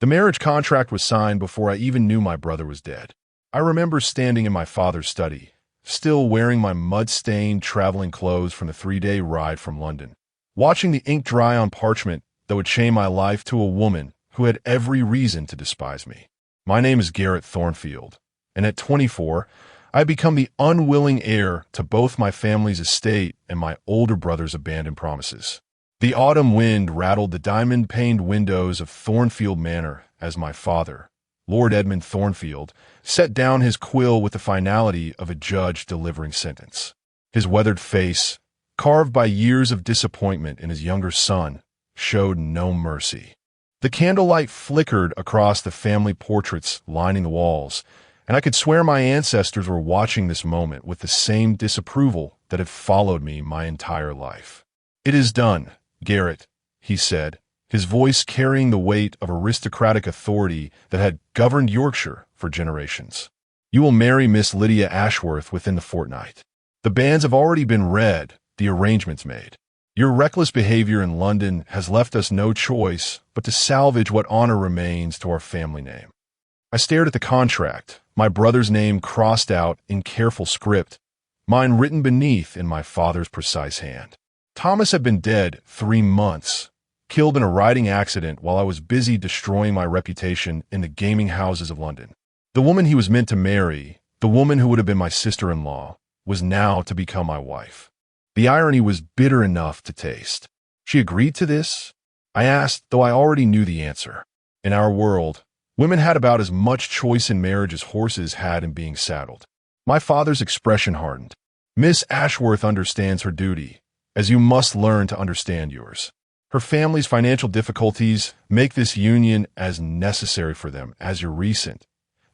The marriage contract was signed before I even knew my brother was dead. I remember standing in my father's study, still wearing my mud-stained traveling clothes from the 3-day ride from London, watching the ink dry on parchment that would chain my life to a woman who had every reason to despise me. My name is Garrett Thornfield, and at 24, I had become the unwilling heir to both my family's estate and my older brother's abandoned promises. The autumn wind rattled the diamond-paned windows of Thornfield Manor as my father, Lord Edmund Thornfield, set down his quill with the finality of a judge delivering sentence. His weathered face, carved by years of disappointment in his younger son, showed no mercy. The candlelight flickered across the family portraits lining the walls, and I could swear my ancestors were watching this moment with the same disapproval that had followed me my entire life. "It is done, Garrett," he said, his voice carrying the weight of aristocratic authority that had governed Yorkshire for generations. "You will marry Miss Lydia Ashworth within the fortnight. The banns have already been read, the arrangements made. Your reckless behavior in London has left us no choice but to salvage what honor remains to our family name." I stared at the contract, my brother's name crossed out in careful script, mine written beneath in my father's precise hand. Thomas had been dead 3 months, killed in a riding accident while I was busy destroying my reputation in the gaming houses of London. The woman he was meant to marry, the woman who would have been my sister-in-law, was now to become my wife. The irony was bitter enough to taste. She agreed to this? I asked, though I already knew the answer. In our world, women had about as much choice in marriage as horses had in being saddled. My father's expression hardened. "Miss Ashworth understands her duty, as you must learn to understand yours. Her family's financial difficulties make this union as necessary for them as your recent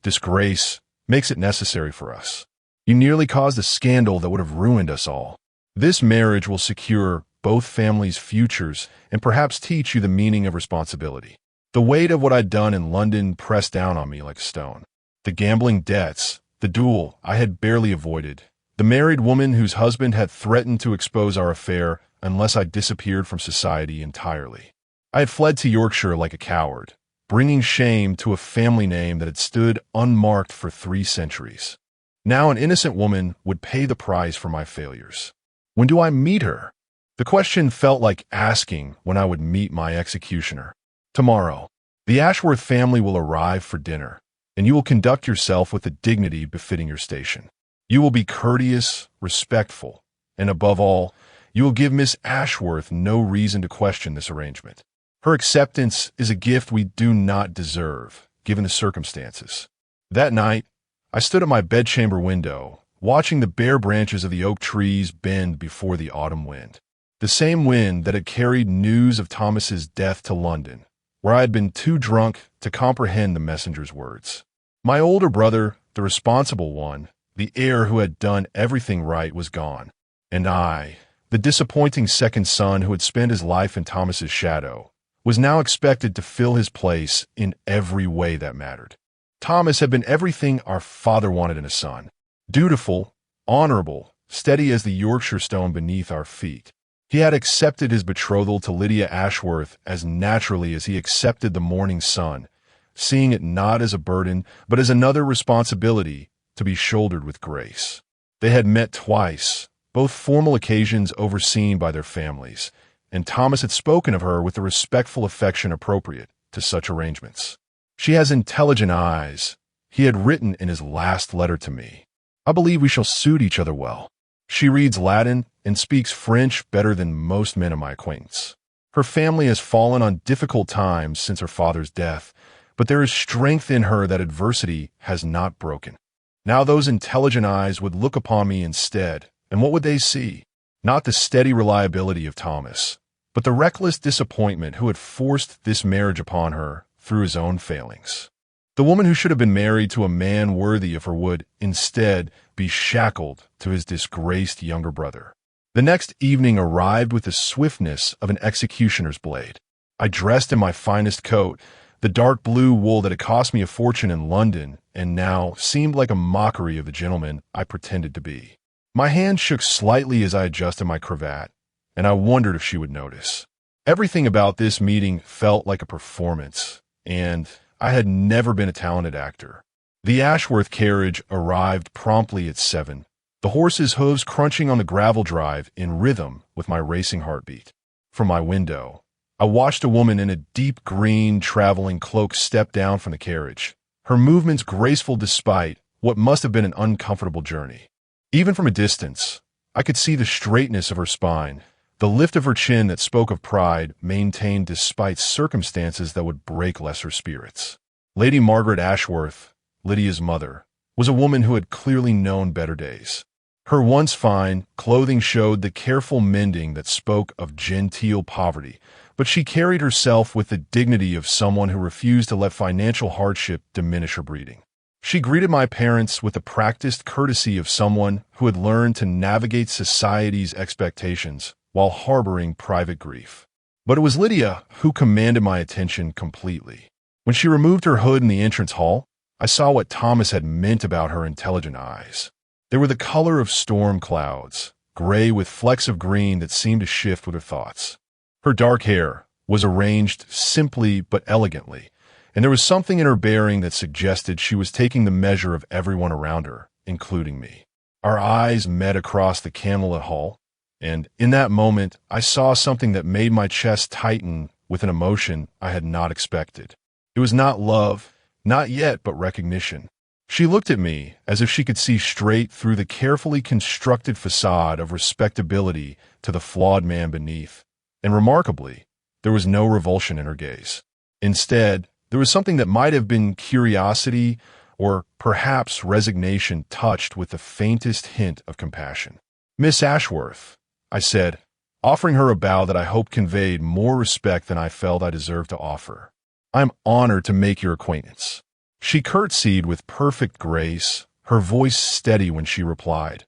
disgrace makes it necessary for us. You nearly caused a scandal that would have ruined us all. This marriage will secure both families' futures and perhaps teach you the meaning of responsibility." The weight of what I'd done in London pressed down on me like a stone. The gambling debts, the duel I had barely avoided, the married woman whose husband had threatened to expose our affair unless I disappeared from society entirely. I had fled to Yorkshire like a coward, bringing shame to a family name that had stood unmarked for 3 centuries. Now an innocent woman would pay the price for my failures. When do I meet her? The question felt like asking when I would meet my executioner. "Tomorrow, the Ashworth family will arrive for dinner, and you will conduct yourself with the dignity befitting your station. You will be courteous, respectful, and above all, you will give Miss Ashworth no reason to question this arrangement. Her acceptance is a gift we do not deserve, given the circumstances." That night, I stood at my bedchamber window, watching the bare branches of the oak trees bend before the autumn wind. The same wind that had carried news of Thomas's death to London, where I had been too drunk to comprehend the messenger's words. My older brother, the responsible one, the heir who had done everything right, was gone. And I, the disappointing second son who had spent his life in Thomas's shadow, was now expected to fill his place in every way that mattered. Thomas had been everything our father wanted in a son. Dutiful, honorable, steady as the Yorkshire stone beneath our feet. He had accepted his betrothal to Lydia Ashworth as naturally as he accepted the morning sun, seeing it not as a burden, but as another responsibility to be shouldered with grace. They had met twice, both formal occasions overseen by their families, and Thomas had spoken of her with the respectful affection appropriate to such arrangements. "She has intelligent eyes," he had written in his last letter to me. "I believe we shall suit each other well. She reads Latin and speaks French better than most men of my acquaintance. Her family has fallen on difficult times since her father's death, but there is strength in her that adversity has not broken." Now those intelligent eyes would look upon me instead, and what would they see? Not the steady reliability of Thomas, but the reckless disappointment who had forced this marriage upon her through his own failings. The woman who should have been married to a man worthy of her would, instead, be shackled to his disgraced younger brother. The next evening arrived with the swiftness of an executioner's blade. I dressed in my finest coat, the dark blue wool that had cost me a fortune in London and now seemed like a mockery of the gentleman I pretended to be. My hand shook slightly as I adjusted my cravat, and I wondered if she would notice. Everything about this meeting felt like a performance, and I had never been a talented actor. The Ashworth carriage arrived promptly at 7, the horse's hooves crunching on the gravel drive in rhythm with my racing heartbeat. From my window, I watched a woman in a deep green traveling cloak step down from the carriage, her movements graceful despite what must have been an uncomfortable journey. Even from a distance, I could see the straightness of her spine, the lift of her chin that spoke of pride maintained despite circumstances that would break lesser spirits. Lady Margaret Ashworth, Lydia's mother, was a woman who had clearly known better days. Her once fine clothing showed the careful mending that spoke of genteel poverty, but she carried herself with the dignity of someone who refused to let financial hardship diminish her breeding. She greeted my parents with the practiced courtesy of someone who had learned to navigate society's expectations while harboring private grief. But it was Lydia who commanded my attention completely. When she removed her hood in the entrance hall, I saw what Thomas had meant about her intelligent eyes. They were the color of storm clouds, gray with flecks of green that seemed to shift with her thoughts. Her dark hair was arranged simply but elegantly, and there was something in her bearing that suggested she was taking the measure of everyone around her, including me. Our eyes met across the candlelit hall, and in that moment I saw something that made my chest tighten with an emotion I had not expected. It was not love, not yet, but recognition. She looked at me as if she could see straight through the carefully constructed facade of respectability to the flawed man beneath, and remarkably, there was no revulsion in her gaze. Instead, there was something that might have been curiosity or perhaps resignation touched with the faintest hint of compassion. "Miss Ashworth," I said, offering her a bow that I hoped conveyed more respect than I felt I deserved to offer. "I'm honored to make your acquaintance." She curtsied with perfect grace, her voice steady when she replied,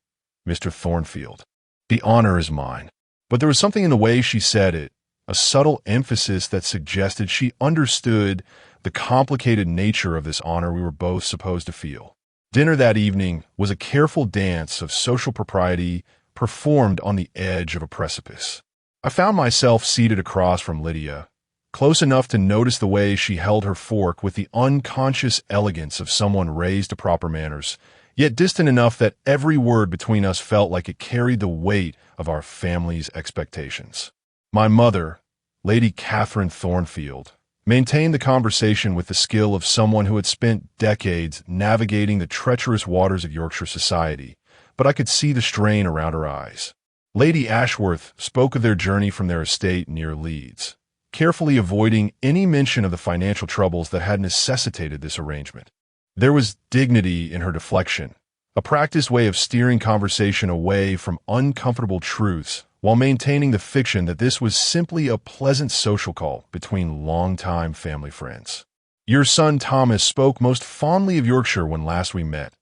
"Mr. Thornfield, the honor is mine." But there was something in the way she said it, a subtle emphasis that suggested she understood the complicated nature of this honor we were both supposed to feel. Dinner that evening was a careful dance of social propriety performed on the edge of a precipice. I found myself seated across from Lydia, close enough to notice the way she held her fork with the unconscious elegance of someone raised to proper manners, yet distant enough that every word between us felt like it carried the weight of our family's expectations. My mother, Lady Catherine Thornfield, maintained the conversation with the skill of someone who had spent decades navigating the treacherous waters of Yorkshire society, but I could see the strain around her eyes. Lady Ashworth spoke of their journey from their estate near Leeds, carefully avoiding any mention of the financial troubles that had necessitated this arrangement. There was dignity in her deflection, a practiced way of steering conversation away from uncomfortable truths while maintaining the fiction that this was simply a pleasant social call between longtime family friends. "Your son Thomas spoke most fondly of Yorkshire when last we met,"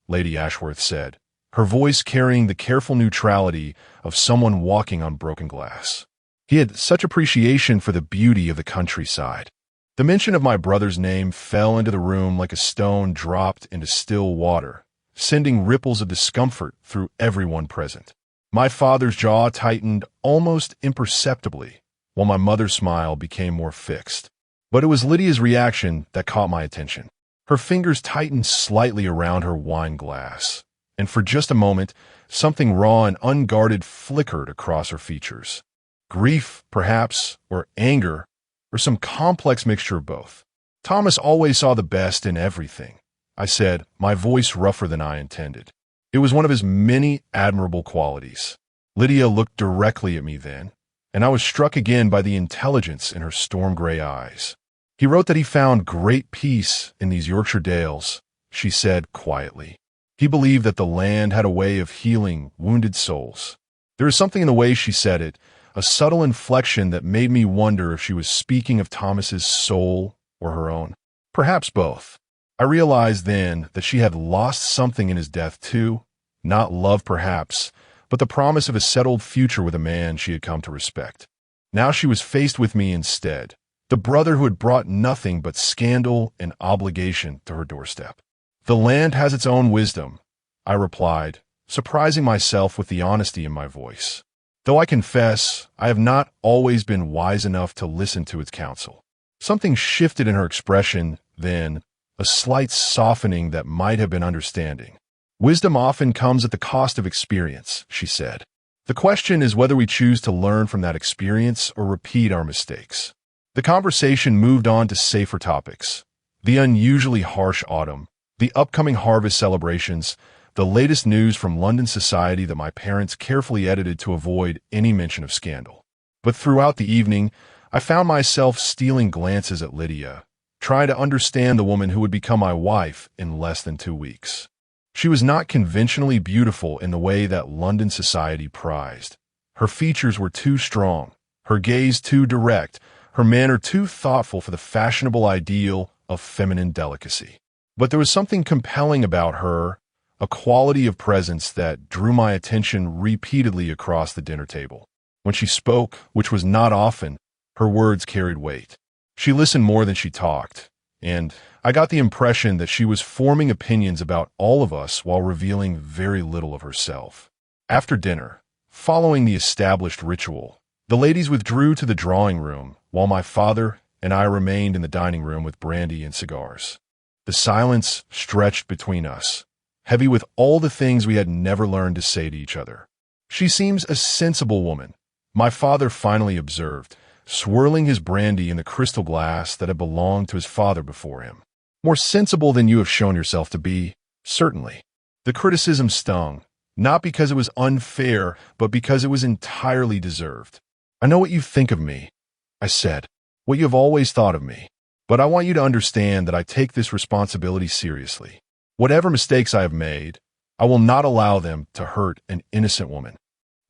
Lady Ashworth said, her voice carrying the careful neutrality of someone walking on broken glass. "He had such appreciation for the beauty of the countryside." The mention of my brother's name fell into the room like a stone dropped into still water, sending ripples of discomfort through everyone present. My father's jaw tightened almost imperceptibly, while my mother's smile became more fixed. But it was Lydia's reaction that caught my attention. Her fingers tightened slightly around her wine glass, and for just a moment, something raw and unguarded flickered across her features. Grief, perhaps, or anger, or some complex mixture of both. "Thomas always saw the best in everything," I said, my voice rougher than I intended. "It was one of his many admirable qualities." Lydia looked directly at me then, and I was struck again by the intelligence in her storm-gray eyes. "He wrote that he found great peace in these Yorkshire dales," she said quietly. "He believed that the land had a way of healing wounded souls." There was something in the way she said it, a subtle inflection that made me wonder if she was speaking of Thomas's soul or her own. Perhaps both. I realized then that she had lost something in his death too, not love perhaps, but the promise of a settled future with a man she had come to respect. Now she was faced with me instead, the brother who had brought nothing but scandal and obligation to her doorstep. "The land has its own wisdom," I replied, surprising myself with the honesty in my voice. "Though I confess I have not always been wise enough to listen to its counsel." Something shifted in her expression then, a slight softening that might have been understanding. Wisdom often comes at the cost of experience, she said. The question is whether we choose to learn from that experience or repeat our mistakes. The conversation moved on to safer topics. The unusually harsh autumn, the upcoming harvest celebrations, the latest news from London society that my parents carefully edited to avoid any mention of scandal. But throughout the evening, I found myself stealing glances at Lydia, trying to understand the woman who would become my wife in less than 2 weeks. She was not conventionally beautiful in the way that London society prized. Her features were too strong, her gaze too direct, her manner too thoughtful for the fashionable ideal of feminine delicacy. But there was something compelling about her, a quality of presence that drew my attention repeatedly across the dinner table. When she spoke, which was not often, her words carried weight. She listened more than she talked, and I got the impression that she was forming opinions about all of us while revealing very little of herself. After dinner, following the established ritual, the ladies withdrew to the drawing room, while my father and I remained in the dining room with brandy and cigars. The silence stretched between us, heavy with all the things we had never learned to say to each other. "She seems a sensible woman," my father finally observed, swirling his brandy in the crystal glass that had belonged to his father before him. "More sensible than you have shown yourself to be, certainly." The criticism stung, not because it was unfair, but because it was entirely deserved. "I know what you think of me," I said, "what you have always thought of me. But I want you to understand that I take this responsibility seriously. Whatever mistakes I have made, I will not allow them to hurt an innocent woman."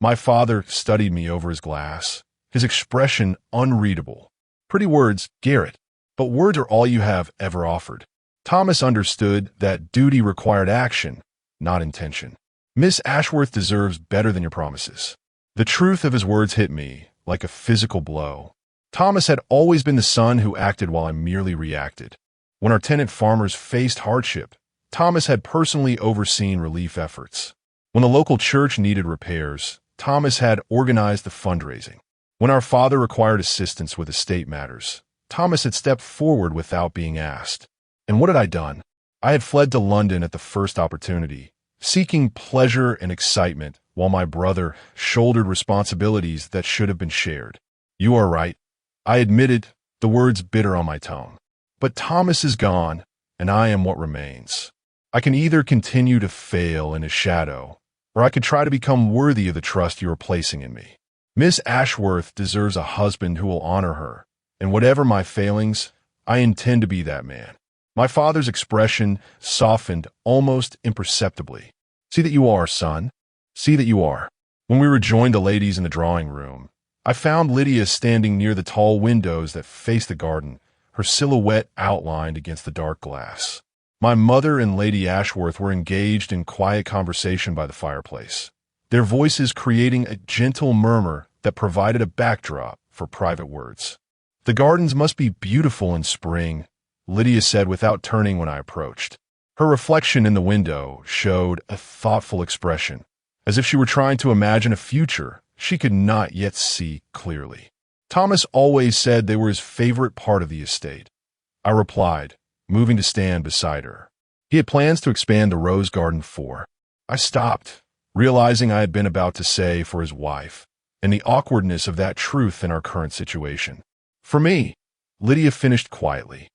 My father studied me over his glass, his expression unreadable. "Pretty words, Garrett, but words are all you have ever offered." Thomas understood that duty required action, not intention. "Miss Ashworth deserves better than your promises." The truth of his words hit me like a physical blow. Thomas had always been the son who acted while I merely reacted. When our tenant farmers faced hardship, Thomas had personally overseen relief efforts. When the local church needed repairs, Thomas had organized the fundraising. When our father required assistance with estate matters, Thomas had stepped forward without being asked. And what had I done? I had fled to London at the first opportunity, seeking pleasure and excitement, while my brother shouldered responsibilities that should have been shared. "You are right," I admitted, the words bitter on my tongue. "But Thomas is gone, and I am what remains. I can either continue to fail in his shadow, or I could try to become worthy of the trust you are placing in me. Miss Ashworth deserves a husband who will honor her, and whatever my failings, I intend to be that man." My father's expression softened almost imperceptibly. "See that you are, son. See that you are." When we rejoined the ladies in the drawing room, I found Lydia standing near the tall windows that faced the garden, her silhouette outlined against the dark glass. My mother and Lady Ashworth were engaged in quiet conversation by the fireplace, their voices creating a gentle murmur that provided a backdrop for private words. "The gardens must be beautiful in spring," Lydia said without turning when I approached. Her reflection in the window showed a thoughtful expression, as if she were trying to imagine a future she could not yet see clearly. "Thomas always said they were his favorite part of the estate," I replied, moving to stand beside her. "He had plans to expand the rose garden for—" I stopped, realizing I had been about to say for his wife, and the awkwardness of that truth in our current situation. "For me," Lydia finished quietly.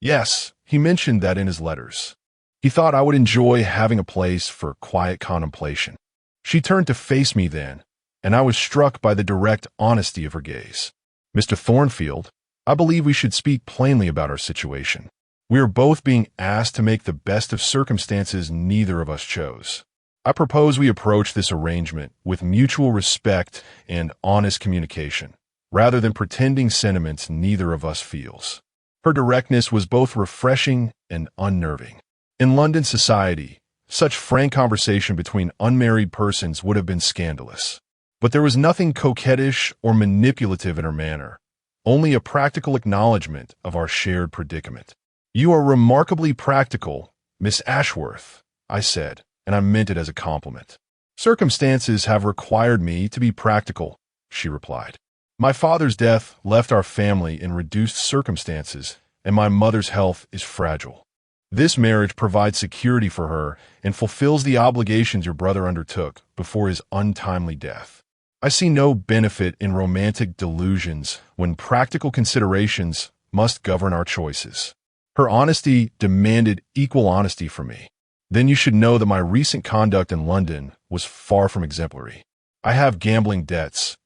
"Yes, he mentioned that in his letters. He thought I would enjoy having a place for quiet contemplation." She turned to face me then, and I was struck by the direct honesty of her gaze. "Mr. Thornfield, I believe we should speak plainly about our situation. We are both being asked to make the best of circumstances neither of us chose. I propose we approach this arrangement with mutual respect and honest communication, rather than pretending sentiments neither of us feels." Her directness was both refreshing and unnerving. In London society, such frank conversation between unmarried persons would have been scandalous. But there was nothing coquettish or manipulative in her manner, only a practical acknowledgement of our shared predicament. "You are remarkably practical, Miss Ashworth," I said, and I meant it as a compliment. "Circumstances have required me to be practical," she replied. My father's death left our family in reduced circumstances, and my mother's health is fragile. This marriage provides security for her and fulfills the obligations your brother undertook before his untimely death. I see no benefit in romantic delusions when practical considerations must govern our choices. Her honesty demanded equal honesty from me. Then you should know that my recent conduct in London was far from exemplary. I have gambling debts,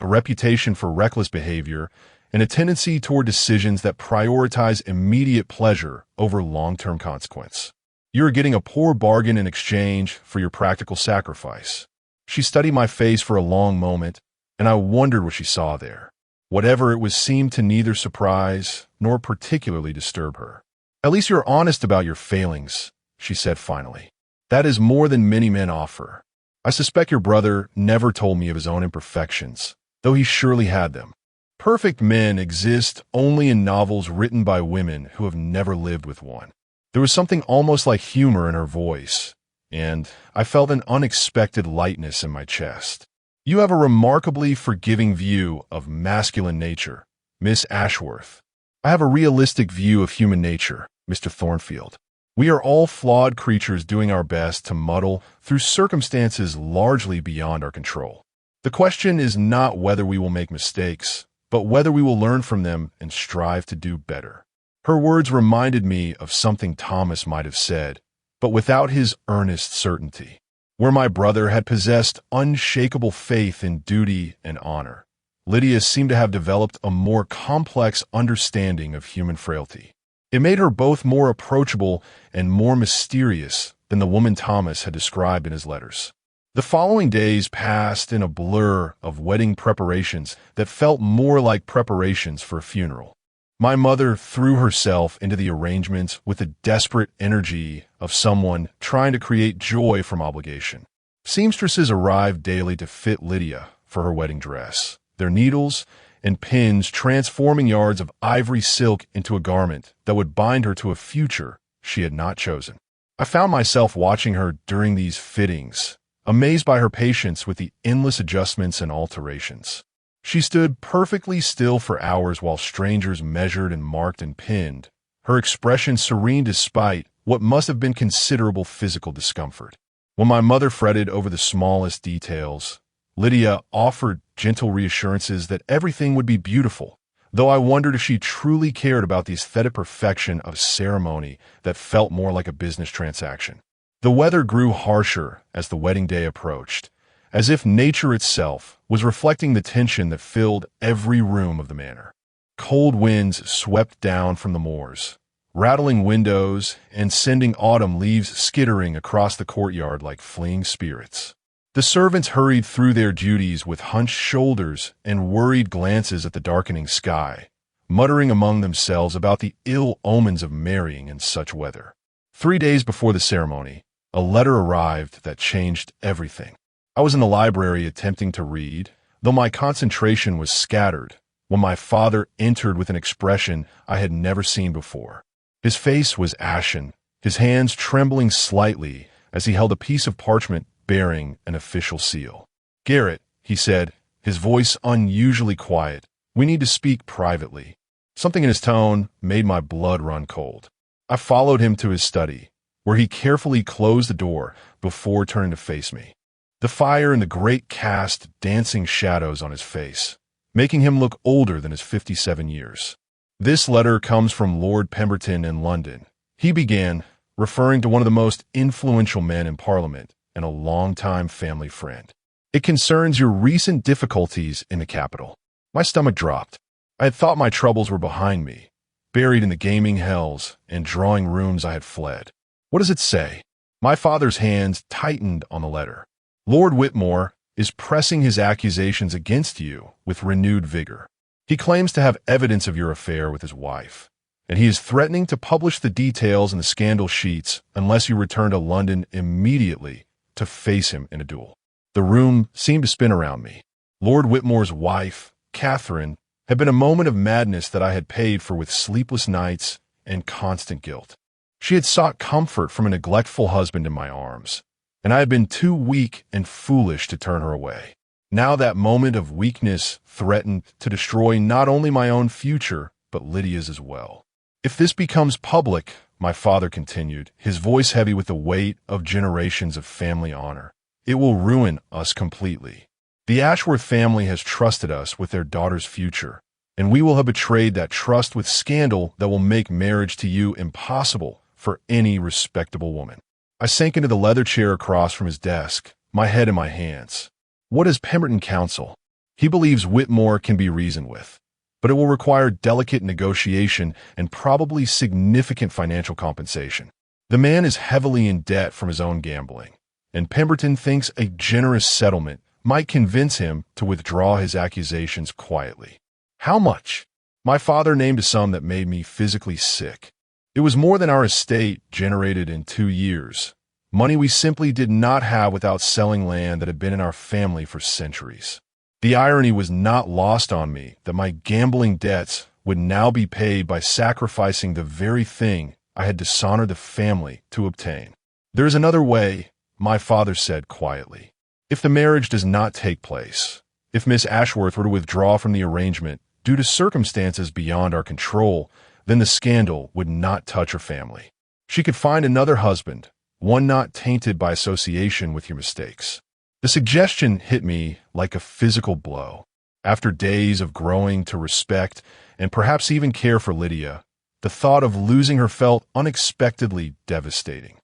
a reputation for reckless behavior, and a tendency toward decisions that prioritize immediate pleasure over long-term consequence. You're getting a poor bargain in exchange for your practical sacrifice. She studied my face for a long moment, and I wondered what she saw there. Whatever it was seemed to neither surprise nor particularly disturb her. "At least you're honest about your failings," she said finally. "That is more than many men offer. I suspect your brother never told me of his own imperfections, though he surely had them. Perfect men exist only in novels written by women who have never lived with one." There was something almost like humor in her voice, and I felt an unexpected lightness in my chest. "You have a remarkably forgiving view of masculine nature, Miss Ashworth. I have a realistic view of human nature, Mr. Thornfield. We are all flawed creatures doing our best to muddle through circumstances largely beyond our control. The question is not whether we will make mistakes, but whether we will learn from them and strive to do better." Her words reminded me of something Thomas might have said, but without his earnest certainty. Where my brother had possessed unshakable faith in duty and honor, Lydia seemed to have developed a more complex understanding of human frailty. It made her both more approachable and more mysterious than the woman Thomas had described in his letters. The following days passed in a blur of wedding preparations that felt more like preparations for a funeral. My mother threw herself into the arrangements with the desperate energy of someone trying to create joy from obligation. Seamstresses arrived daily to fit Lydia for her wedding dress, their needles and pins transforming yards of ivory silk into a garment that would bind her to a future she had not chosen. I found myself watching her during these fittings, amazed by her patience with the endless adjustments and alterations. She stood perfectly still for hours while strangers measured and marked and pinned, her expression serene despite what must have been considerable physical discomfort. When my mother fretted over the smallest details, Lydia offered gentle reassurances that everything would be beautiful, though I wondered if she truly cared about the aesthetic perfection of a ceremony that felt more like a business transaction. The weather grew harsher as the wedding day approached, as if nature itself was reflecting the tension that filled every room of the manor. Cold winds swept down from the moors, rattling windows and sending autumn leaves skittering across the courtyard like fleeing spirits. The servants hurried through their duties with hunched shoulders and worried glances at the darkening sky, muttering among themselves about the ill omens of marrying in such weather. 3 days before the ceremony, a letter arrived that changed everything. I was in the library attempting to read, though my concentration was scattered, when my father entered with an expression I had never seen before. His face was ashen, his hands trembling slightly as he held a piece of parchment bearing an official seal. "Garrett," he said, his voice unusually quiet, "we need to speak privately." Something in his tone made my blood run cold. I followed him to his study, where he carefully closed the door before turning to face me. The fire and the grate cast dancing shadows on his face, making him look older than his 57 years. "This letter comes from Lord Pemberton in London," he began, referring to one of the most influential men in Parliament and a longtime family friend. "It concerns your recent difficulties in the capital." My stomach dropped. I had thought my troubles were behind me, buried in the gaming hells and drawing rooms I had fled. "What does it say?" My father's hands tightened on the letter. "Lord Whitmore is pressing his accusations against you with renewed vigor. He claims to have evidence of your affair with his wife, and he is threatening to publish the details in the scandal sheets unless you return to London immediately to face him in a duel." The room seemed to spin around me. Lord Whitmore's wife, Catherine, had been a moment of madness that I had paid for with sleepless nights and constant guilt. She had sought comfort from a neglectful husband in my arms, and I had been too weak and foolish to turn her away. Now that moment of weakness threatened to destroy not only my own future, but Lydia's as well. If this becomes public, my father continued, his voice heavy with the weight of generations of family honor, it will ruin us completely. The Ashworth family has trusted us with their daughter's future, and we will have betrayed that trust with scandal that will make marriage to you impossible for any respectable woman. I sank into the leather chair across from his desk, my head in my hands. What is Pemberton counsel? He believes Whitmore can be reasoned with, but it will require delicate negotiation and probably significant financial compensation. The man is heavily in debt from his own gambling, and Pemberton thinks a generous settlement might convince him to withdraw his accusations quietly. How much? My father named a sum that made me physically sick. It was more than our estate generated in 2 years, money we simply did not have without selling land that had been in our family for centuries. The irony was not lost on me that my gambling debts would now be paid by sacrificing the very thing I had dishonored the family to obtain. There is another way, my father said quietly. If the marriage does not take place, if Miss Ashworth were to withdraw from the arrangement due to circumstances beyond our control, then the scandal would not touch her family. She could find another husband, one not tainted by association with your mistakes. The suggestion hit me like a physical blow. After days of growing to respect and perhaps even care for Lydia, the thought of losing her felt unexpectedly devastating.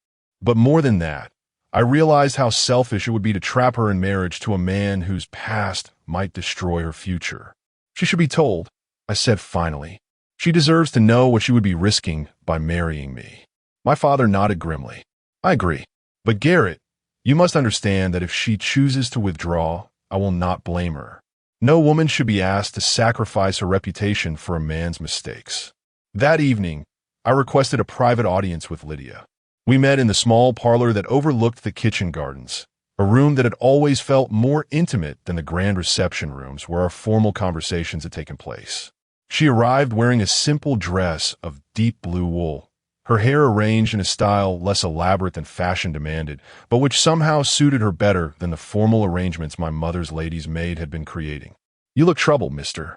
But more than that, I realized how selfish it would be to trap her in marriage to a man whose past might destroy her future. She should be told, I said finally. She deserves to know what she would be risking by marrying me. My father nodded grimly. I agree. But Garrett, you must understand that if she chooses to withdraw, I will not blame her. No woman should be asked to sacrifice her reputation for a man's mistakes. That evening, I requested a private audience with Lydia. We met in the small parlor that overlooked the kitchen gardens, a room that had always felt more intimate than the grand reception rooms where our formal conversations had taken place. She arrived wearing a simple dress of deep blue wool, her hair arranged in a style less elaborate than fashion demanded, but which somehow suited her better than the formal arrangements my mother's lady's maid had been creating. You look troubled, Mr.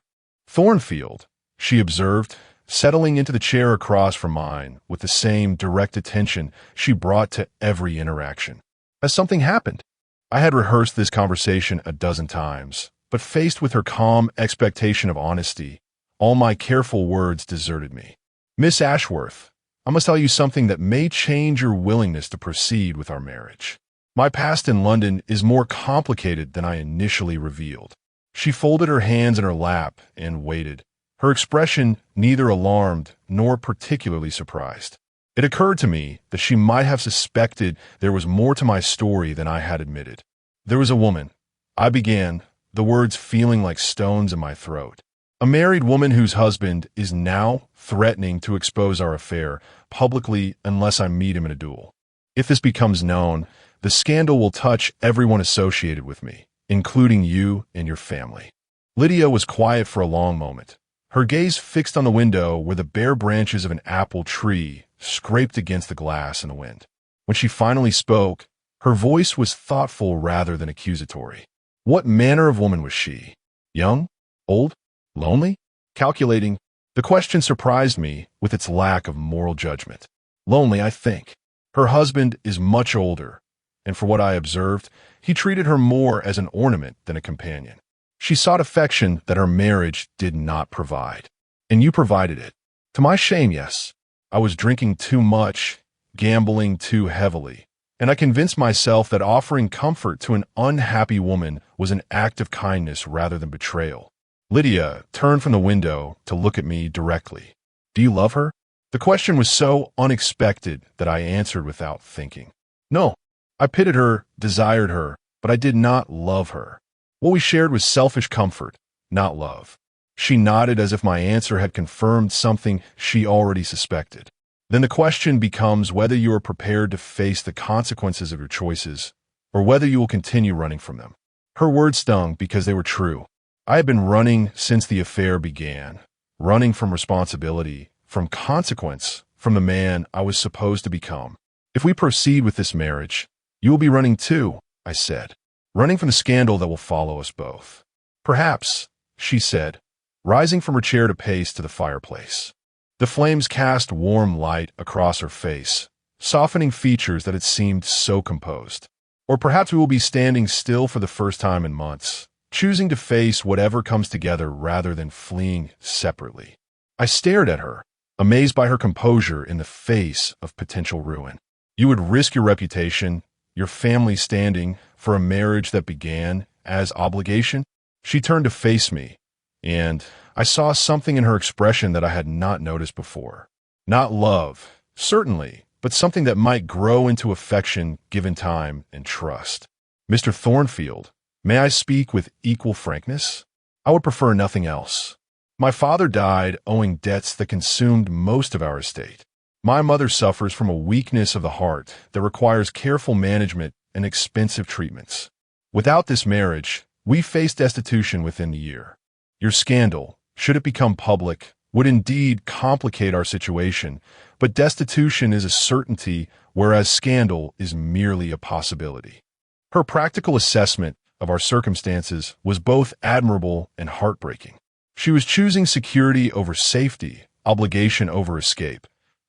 Thornfield, she observed, settling into the chair across from mine with the same direct attention she brought to every interaction. Has something happened? I had rehearsed this conversation a dozen times, but faced with her calm expectation of honesty, all my careful words deserted me. Miss Ashworth, I must tell you something that may change your willingness to proceed with our marriage. My past in London is more complicated than I initially revealed. She folded her hands in her lap and waited, her expression neither alarmed nor particularly surprised. It occurred to me that she might have suspected there was more to my story than I had admitted. There was a woman, I began, the words feeling like stones in my throat. A married woman whose husband is now threatening to expose our affair publicly unless I meet him in a duel. If this becomes known, the scandal will touch everyone associated with me, including you and your family. Lydia was quiet for a long moment, her gaze fixed on the window where the bare branches of an apple tree scraped against the glass in the wind. When she finally spoke, her voice was thoughtful rather than accusatory. What manner of woman was she? Young? Old? Lonely? Calculating? The question surprised me with its lack of moral judgment. Lonely, I think. Her husband is much older, and for what I observed, he treated her more as an ornament than a companion. She sought affection that her marriage did not provide. And you provided it. To my shame, yes. I was drinking too much, gambling too heavily, and I convinced myself that offering comfort to an unhappy woman was an act of kindness rather than betrayal. Lydia turned from the window to look at me directly. Do you love her? The question was so unexpected that I answered without thinking. No. I pitied her, desired her, but I did not love her. What we shared was selfish comfort, not love. She nodded as if my answer had confirmed something she already suspected. Then the question becomes whether you are prepared to face the consequences of your choices, or whether you will continue running from them. Her words stung because they were true. I had been running since the affair began, running from responsibility, from consequence, from the man I was supposed to become. If we proceed with this marriage, you will be running too, I said. running from the scandal that will follow us both. Perhaps, she said, rising from her chair to pace to the fireplace. The flames cast warm light across her face, softening features that had seemed so composed. Or perhaps we will be standing still for the first time in months, choosing to face whatever comes together rather than fleeing separately. I stared at her, amazed by her composure in the face of potential ruin. You would risk your reputation, your family standing, for a marriage that began as obligation? She turned to face me, and I saw something in her expression that I had not noticed before. Not love, certainly, but something that might grow into affection given time and trust. Mr. Thornfield, may I speak with equal frankness? I would prefer nothing else. My father died owing debts that consumed most of our estate. My mother suffers from a weakness of the heart that requires careful management and expensive treatments. Without this marriage, we face destitution within the year. Your scandal, should it become public, would indeed complicate our situation, but destitution is a certainty, whereas scandal is merely a possibility. Her practical assessment of our circumstances was both admirable and heartbreaking. She was choosing security over safety, obligation over escape,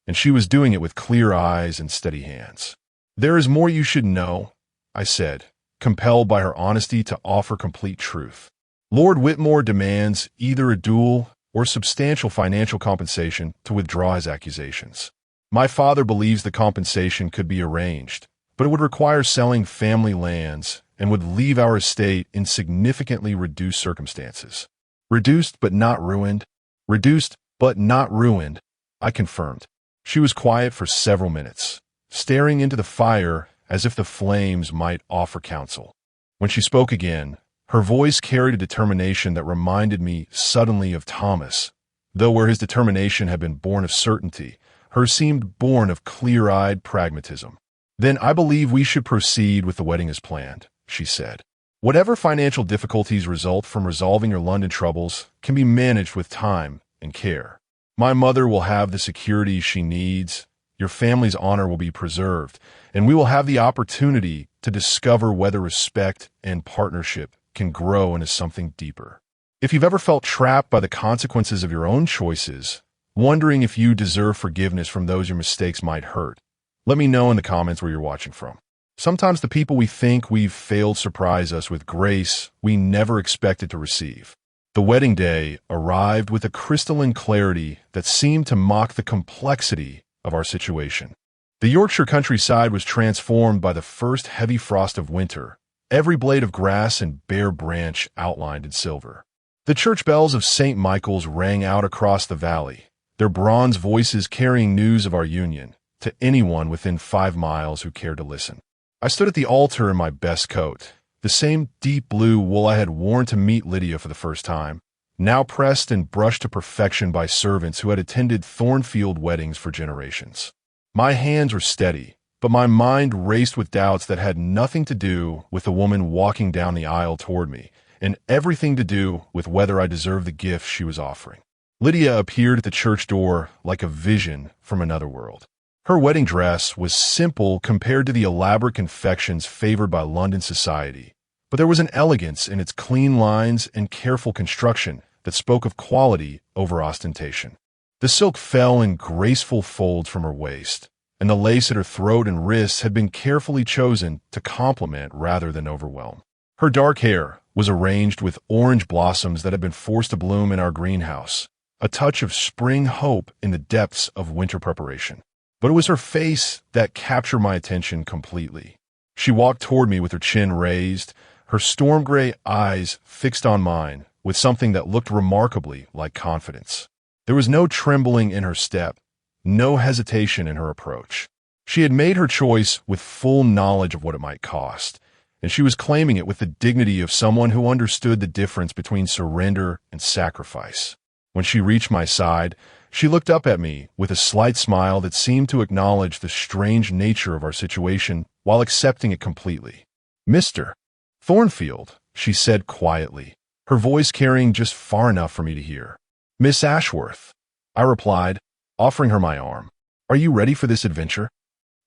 and she was doing it with clear eyes and steady hands. There is more you should know, I said, compelled by her honesty to offer complete truth. Lord Whitmore demands either a dual or substantial financial compensation to withdraw his accusations. My father believes the compensation could be arranged, but it would require selling family lands and would leave our estate in significantly reduced circumstances. Reduced but not ruined? Reduced but not ruined, I confirmed. She was quiet for several minutes, staring into the fire as if the flames might offer counsel. When she spoke again, her voice carried a determination that reminded me suddenly of Thomas, though where his determination had been born of certainty, hers seemed born of clear-eyed pragmatism. Then I believe we should proceed with the wedding as planned, she said. Whatever financial difficulties result from resolving your London troubles can be managed with time and care. My mother will have the security she needs, your family's honor will be preserved, and we will have the opportunity to discover whether respect and partnership can grow into something deeper. If you've ever felt trapped by the consequences of your own choices, wondering if you deserve forgiveness from those your mistakes might hurt, let me know in the comments where you're watching from. Sometimes the people we think we've failed surprise us with grace we never expected to receive. The wedding day arrived with a crystalline clarity that seemed to mock the complexity of our situation. The Yorkshire countryside was transformed by the first heavy frost of winter, every blade of grass and bare branch outlined in silver. The church bells of St. Michael's rang out across the valley, their bronze voices carrying news of our union to anyone within 5 miles who cared to listen. I stood at the altar in my best coat, the same deep blue wool I had worn to meet Lydia for the first time, now pressed and brushed to perfection by servants who had attended Thornfield weddings for generations. My hands were steady, but my mind raced with doubts that had nothing to do with the woman walking down the aisle toward me, and everything to do with whether I deserved the gift she was offering. Lydia appeared at the church door like a vision from another world. Her wedding dress was simple compared to the elaborate confections favored by London society, but there was an elegance in its clean lines and careful construction that spoke of quality over ostentation. The silk fell in graceful folds from her waist, and the lace at her throat and wrists had been carefully chosen to complement rather than overwhelm. Her dark hair was arranged with orange blossoms that had been forced to bloom in our greenhouse, a touch of spring hope in the depths of winter preparation. But it was her face that captured my attention completely. She walked toward me with her chin raised, her storm gray eyes fixed on mine with something that looked remarkably like confidence. There was no trembling in her step, no hesitation in her approach. She had made her choice with full knowledge of what it might cost, and she was claiming it with the dignity of someone who understood the difference between surrender and sacrifice. When she reached my side, she looked up at me with a slight smile that seemed to acknowledge the strange nature of our situation while accepting it completely. "Mr. Thornfield," she said quietly, her voice carrying just far enough for me to hear. "Miss Ashworth," I replied, offering her my arm. "Are you ready for this adventure?"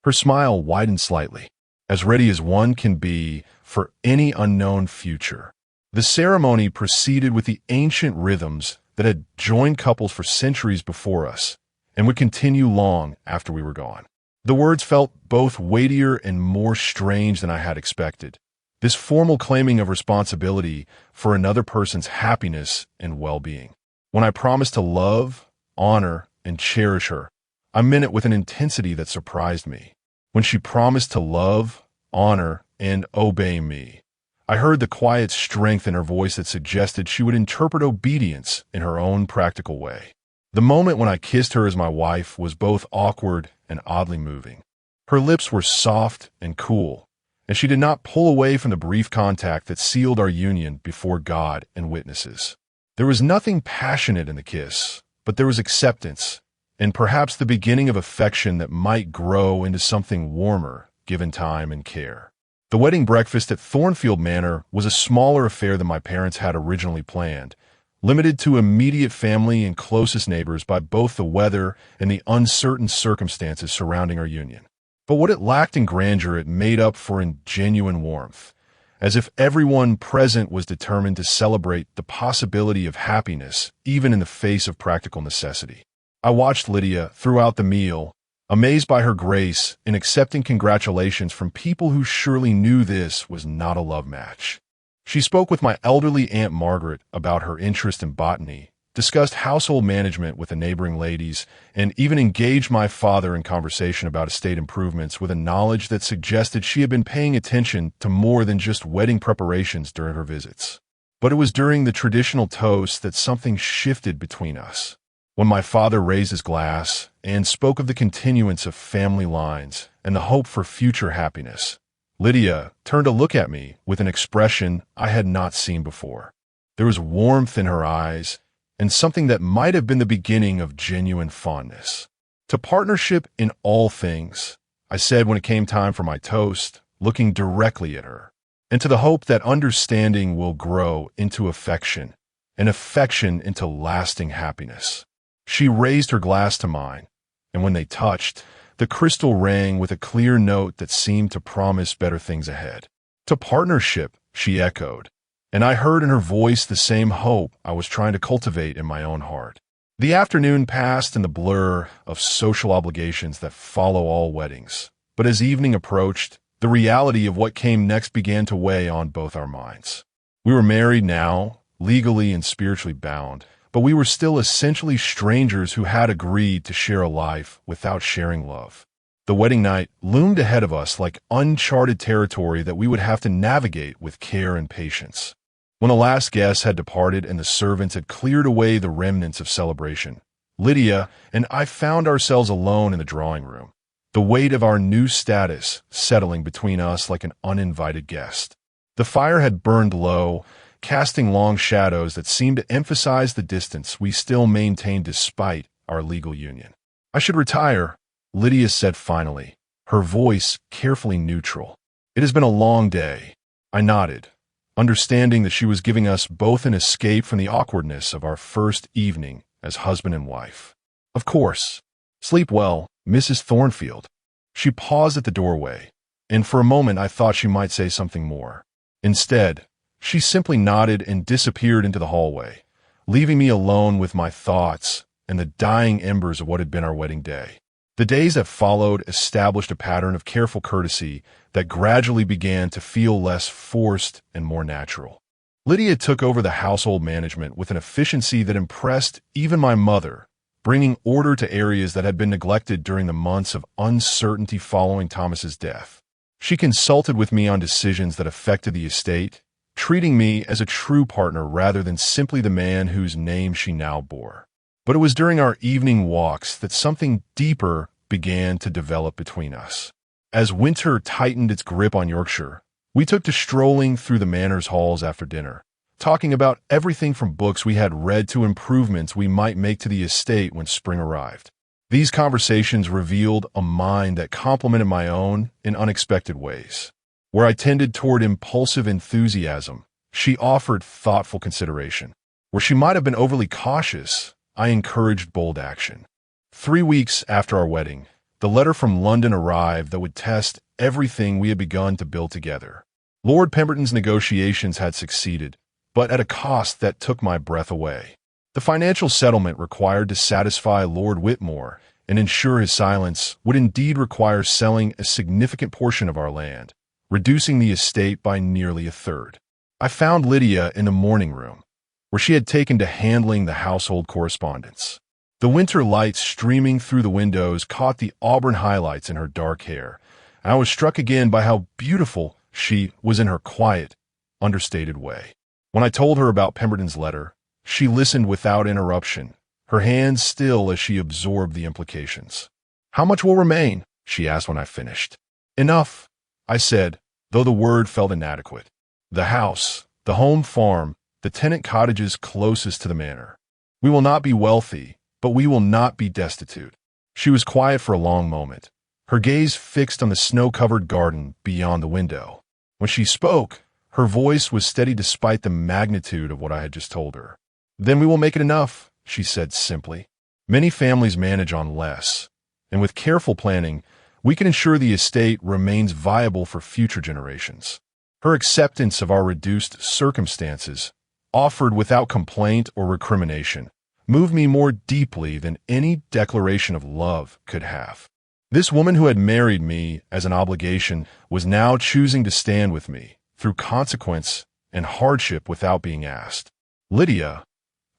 Her smile widened slightly. as ready as one can be for any unknown future. The ceremony proceeded with the ancient rhythms that had joined couples for centuries before us and would continue long after we were gone. The words felt both weightier and more strange than I had expected. This formal claiming of responsibility for another person's happiness and well-being. When I promised to love, honor, and cherish her, I meant it with an intensity that surprised me. When she promised to love, honor, and obey me, I heard the quiet strength in her voice that suggested she would interpret obedience in her own practical way. The moment when I kissed her as my wife was both awkward and oddly moving. Her lips were soft and cool, and she did not pull away from the brief contact that sealed our union before God and witnesses. There was nothing passionate in the kiss, but there was acceptance, and perhaps the beginning of affection that might grow into something warmer, given time and care. The wedding breakfast at Thornfield Manor was a smaller affair than my parents had originally planned, limited to immediate family and closest neighbors by both the weather and the uncertain circumstances surrounding our union. But what it lacked in grandeur, it made up for in genuine warmth, as if everyone present was determined to celebrate the possibility of happiness, even in the face of practical necessity. I watched Lydia throughout the meal, amazed by her grace in accepting congratulations from people who surely knew this was not a love match. She spoke with my elderly Aunt Margaret about her interest in botany, discussed household management with the neighboring ladies, and even engaged my father in conversation about estate improvements with a knowledge that suggested she had been paying attention to more than just wedding preparations during her visits. But it was during the traditional toast that something shifted between us. When my father raised his glass and spoke of the continuance of family lines and the hope for future happiness, Lydia turned to look at me with an expression I had not seen before. There was warmth in her eyes and something that might have been the beginning of genuine fondness. To partnership in all things, I said when it came time for my toast, looking directly at her, and to the hope that understanding will grow into affection, and affection into lasting happiness. She raised her glass to mine, and when they touched, the crystal rang with a clear note that seemed to promise better things ahead. To partnership, she echoed, and I heard in her voice the same hope I was trying to cultivate in my own heart. The afternoon passed in the blur of social obligations that follow all weddings, but as evening approached, the reality of what came next began to weigh on both our minds. We were married now, legally and spiritually bound, but we were still essentially strangers who had agreed to share a life without sharing love. The wedding night loomed ahead of us like uncharted territory that we would have to navigate with care and patience. When the last guests had departed and the servants had cleared away the remnants of celebration, Lydia and I found ourselves alone in the drawing room, the weight of our new status settling between us like an uninvited guest. The fire had burned low, casting long shadows that seemed to emphasize the distance we still maintained despite our legal union. "I should retire," Lydia said finally, her voice carefully neutral. "It has been a long day." I nodded, understanding that she was giving us both an escape from the awkwardness of our first evening as husband and wife. "Of course. Sleep well, Mrs. Thornfield." She paused at the doorway, and for a moment I thought she might say something more. Instead, she simply nodded and disappeared into the hallway, leaving me alone with my thoughts and the dying embers of what had been our wedding day. The days that followed established a pattern of careful courtesy that gradually began to feel less forced and more natural. Lydia took over the household management with an efficiency that impressed even my mother, bringing order to areas that had been neglected during the months of uncertainty following Thomas's death. She consulted with me on decisions that affected the estate, treating me as a true partner rather than simply the man whose name she now bore. But it was during our evening walks that something deeper began to develop between us. As winter tightened its grip on Yorkshire, we took to strolling through the manor's halls after dinner, talking about everything from books we had read to improvements we might make to the estate when spring arrived. These conversations revealed a mind that complemented my own in unexpected ways. Where I tended toward impulsive enthusiasm, she offered thoughtful consideration. Where she might have been overly cautious, I encouraged bold action. 3 weeks after our wedding, the letter from London arrived that would test everything we had begun to build together. Lord Pemberton's negotiations had succeeded, but at a cost that took my breath away. The financial settlement required to satisfy Lord Whitmore and ensure his silence would indeed require selling a significant portion of our land, reducing the estate by nearly a third. I found Lydia in the morning room, where she had taken to handling the household correspondence. The winter light streaming through the windows caught the auburn highlights in her dark hair, and I was struck again by how beautiful she was in her quiet, understated way. When I told her about Pemberton's letter, she listened without interruption, her hands still as she absorbed the implications. "How much will remain?" she asked when I finished. "Enough," I said, though the word felt inadequate. "The house, the home farm, the tenant cottages closest to the manor. We will not be wealthy, but we will not be destitute." She was quiet for a long moment, her gaze fixed on the snow-covered garden beyond the window. When she spoke, her voice was steady despite the magnitude of what I had just told her. "Then we will make it enough," she said simply. "Many families manage on less, and with careful planning, we can ensure the estate remains viable for future generations." Her acceptance of our reduced circumstances, offered without complaint or recrimination, moved me more deeply than any declaration of love could have. This woman who had married me as an obligation was now choosing to stand with me through consequence and hardship without being asked. "Lydia,"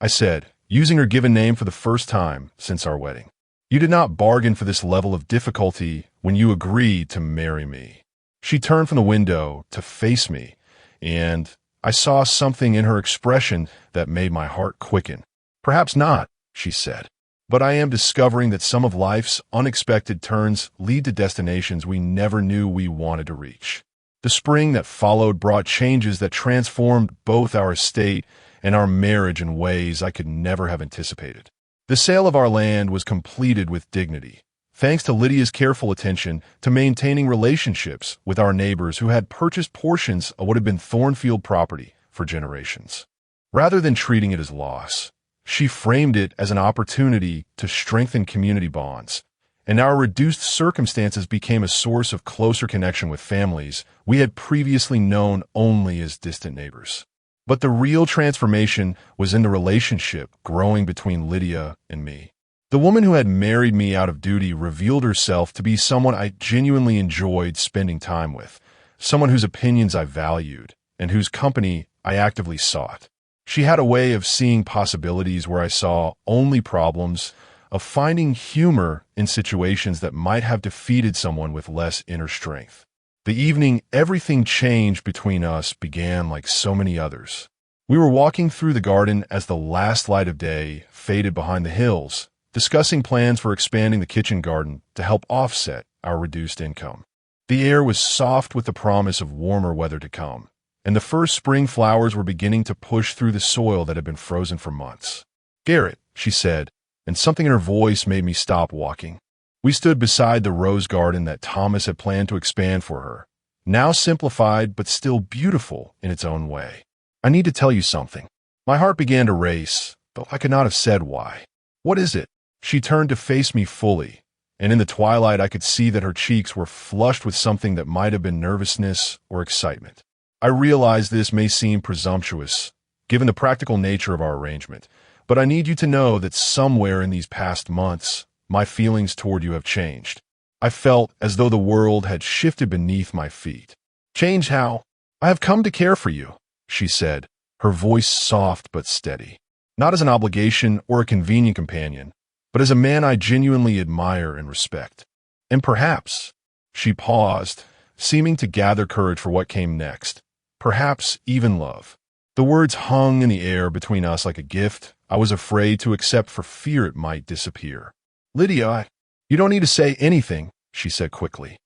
I said, using her given name for the first time since our wedding, "you did not bargain for this level of difficulty when you agreed to marry me." She turned from the window to face me, and I saw something in her expression that made my heart quicken. "Perhaps not," she said, "but I am discovering that some of life's unexpected turns lead to destinations we never knew we wanted to reach." The spring that followed brought changes that transformed both our estate and our marriage in ways I could never have anticipated. The sale of our land was completed with dignity, thanks to Lydia's careful attention to maintaining relationships with our neighbors who had purchased portions of what had been Thornfield property for generations. Rather than treating it as loss, she framed it as an opportunity to strengthen community bonds, and our reduced circumstances became a source of closer connection with families we had previously known only as distant neighbors. But the real transformation was in the relationship growing between Lydia and me. The woman who had married me out of duty revealed herself to be someone I genuinely enjoyed spending time with, someone whose opinions I valued, and whose company I actively sought. She had a way of seeing possibilities where I saw only problems, of finding humor in situations that might have defeated someone with less inner strength. The evening everything changed between us began like so many others. We were walking through the garden as the last light of day faded behind the hills, discussing plans for expanding the kitchen garden to help offset our reduced income. The air was soft with the promise of warmer weather to come, and the first spring flowers were beginning to push through the soil that had been frozen for months. "Garrett," she said, and something in her voice made me stop walking. We stood beside the rose garden that Thomas had planned to expand for her, now simplified but still beautiful in its own way. "I need to tell you something." My heart began to race, but I could not have said why. "What is it?" She turned to face me fully, and in the twilight I could see that her cheeks were flushed with something that might have been nervousness or excitement. I realize this may seem presumptuous, given the practical nature of our arrangement, but I need you to know that somewhere in these past months, my feelings toward you have changed. I felt as though the world had shifted beneath my feet. "Change how?" "I have come to care for you," she said, her voice soft but steady. "Not as an obligation or a convenient companion, but as a man I genuinely admire and respect. And perhaps," she paused, seeming to gather courage for what came next, "perhaps even love." The words hung in the air between us like a gift I was afraid to accept for fear it might disappear. "Lydia, you don't need to say anything," she said quickly.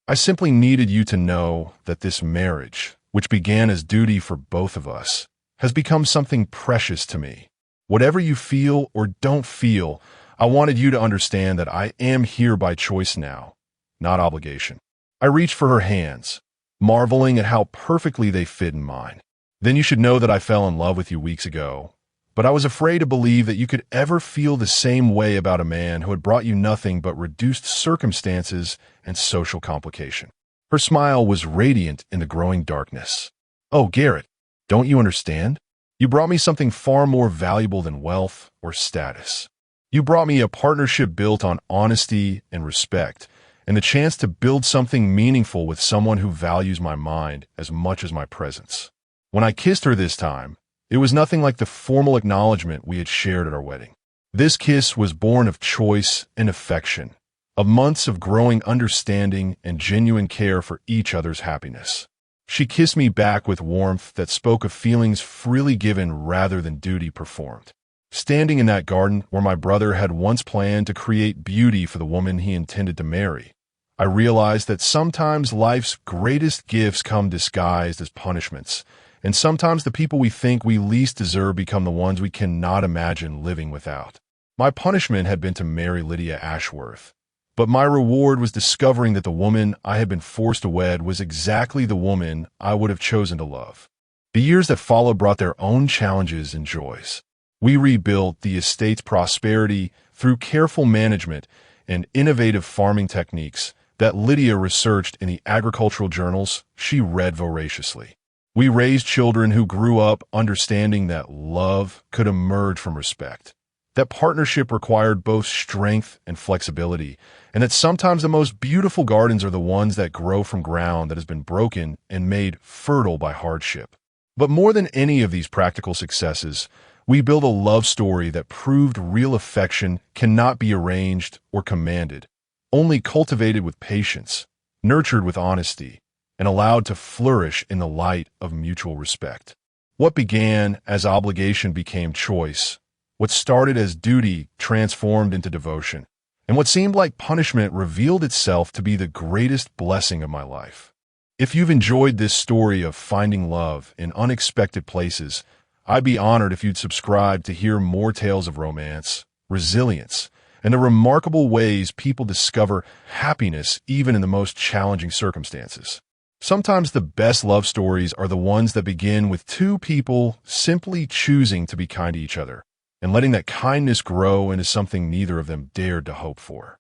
"I simply needed you to know that this marriage, which began as duty for both of us, has become something precious to me. Whatever you feel or don't feel, I wanted you to understand that I am here by choice now, not obligation." I reached for her hands, marveling at how perfectly they fit in mine. "Then you should know that I fell in love with you weeks ago, but I was afraid to believe that you could ever feel the same way about a man who had brought you nothing but reduced circumstances and social complication." Her smile was radiant in the growing darkness. "Oh, Garrett, don't you understand? You brought me something far more valuable than wealth or status. You brought me a partnership built on honesty and respect, and the chance to build something meaningful with someone who values my mind as much as my presence." When I kissed her this time, it was nothing like the formal acknowledgement we had shared at our wedding. This kiss was born of choice and affection, of months of growing understanding and genuine care for each other's happiness. She kissed me back with warmth that spoke of feelings freely given rather than duty performed. Standing in that garden where my brother had once planned to create beauty for the woman he intended to marry, I realized that sometimes life's greatest gifts come disguised as punishments, and sometimes the people we think we least deserve become the ones we cannot imagine living without. My punishment had been to marry Lydia Ashworth, but my reward was discovering that the woman I had been forced to wed was exactly the woman I would have chosen to love. The years that followed brought their own challenges and joys. We rebuilt the estate's prosperity through careful management and innovative farming techniques that Lydia researched in the agricultural journals she read voraciously. We raised children who grew up understanding that love could emerge from respect, that partnership required both strength and flexibility, and that sometimes the most beautiful gardens are the ones that grow from ground that has been broken and made fertile by hardship. But more than any of these practical successes, we built a love story that proved real affection cannot be arranged or commanded, only cultivated with patience, nurtured with honesty, and allowed to flourish in the light of mutual respect. What began as obligation became choice. What started as duty transformed into devotion, and what seemed like punishment revealed itself to be the greatest blessing of my life. If you've enjoyed this story of finding love in unexpected places, I'd be honored if you'd subscribe to hear more tales of romance, resilience, and the remarkable ways people discover happiness even in the most challenging circumstances. Sometimes the best love stories are the ones that begin with two people simply choosing to be kind to each other, and letting that kindness grow into something neither of them dared to hope for.